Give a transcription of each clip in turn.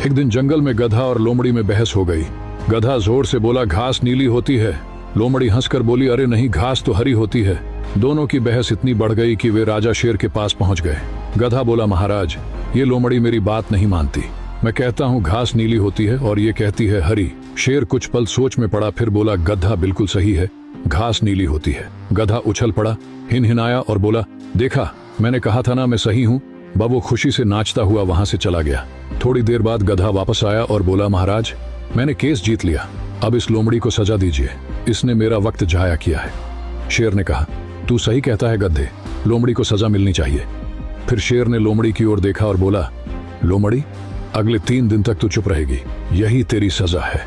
एक दिन जंगल में गधा और लोमड़ी में बहस हो गई। गधा जोर से बोला, घास नीली होती है। लोमड़ी हंसकर बोली, अरे नहीं, घास तो हरी होती है। दोनों की बहस इतनी बढ़ गई कि वे राजा शेर के पास पहुंच गए। गधा बोला, महाराज, ये लोमड़ी मेरी बात नहीं मानती। मैं कहता हूँ घास नीली होती है और ये कहती है हरी। शेर कुछ पल सोच में पड़ा, फिर बोला, गधा बिल्कुल सही है, घास नीली होती है। गधा उछल पड़ा, हिनहिनाया और बोला, देखा, मैंने कहा था ना, मैं सही हूँ। वो खुशी से नाचता हुआ वहां से चला गया। थोड़ी देर बाद गधा वापस आया और बोला, महाराज, मैंने केस जीत लिया। अब इस लोमड़ी को सजा दीजिए, इसने मेरा वक्त जाया किया है। शेर ने कहा, तू सही कहता है गधे, लोमड़ी को सजा मिलनी चाहिए। फिर शेर ने लोमड़ी की ओर देखा और बोला, लोमड़ी, अगले 3 दिन तक तू चुप रहेगी, यही तेरी सजा है।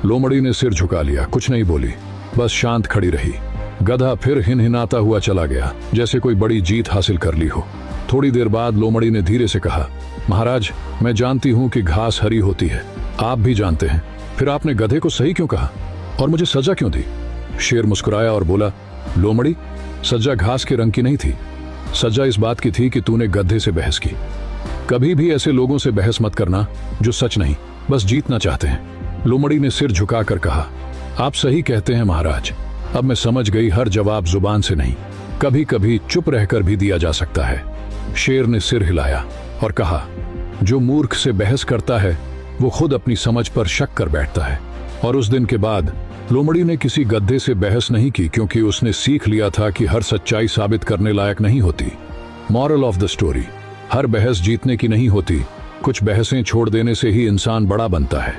लोमड़ी ने सिर झुका लिया, कुछ नहीं बोली, बस शांत खड़ी रही। गधा फिर हिनहिनाता हुआ चला गया, जैसे कोई बड़ी जीत हासिल कर ली हो। थोड़ी देर बाद लोमड़ी ने धीरे से कहा, महाराज, मैं जानती हूं कि घास हरी होती है, आप भी जानते हैं, फिर आपने गधे को सही क्यों कहा और मुझे सजा क्यों दी? शेर मुस्कुराया और बोला, लोमड़ी, सजा घास के रंग की नहीं थी, सजा इस बात की थी कि तूने गधे से बहस की। कभी भी ऐसे लोगों से बहस मत करना जो सच नहीं, बस जीतना चाहते हैं। लोमड़ी ने सिर झुकाकर कहा, आप सही कहते हैं महाराज, अब मैं समझ गई, हर जवाब जुबान से नहीं, कभी कभी चुप रहकर भी दिया जा सकता है। शेर ने सिर हिलाया और कहा, जो मूर्ख से बहस करता है वो खुद अपनी समझ पर शक कर बैठता है। और उस दिन के बाद लोमड़ी ने किसी गधे से बहस नहीं की, क्योंकि उसने सीख लिया था कि हर सच्चाई साबित करने लायक नहीं होती। मॉरल ऑफ द स्टोरी, हर बहस जीतने की नहीं होती, कुछ बहसें छोड़ देने से ही इंसान बड़ा बनता है।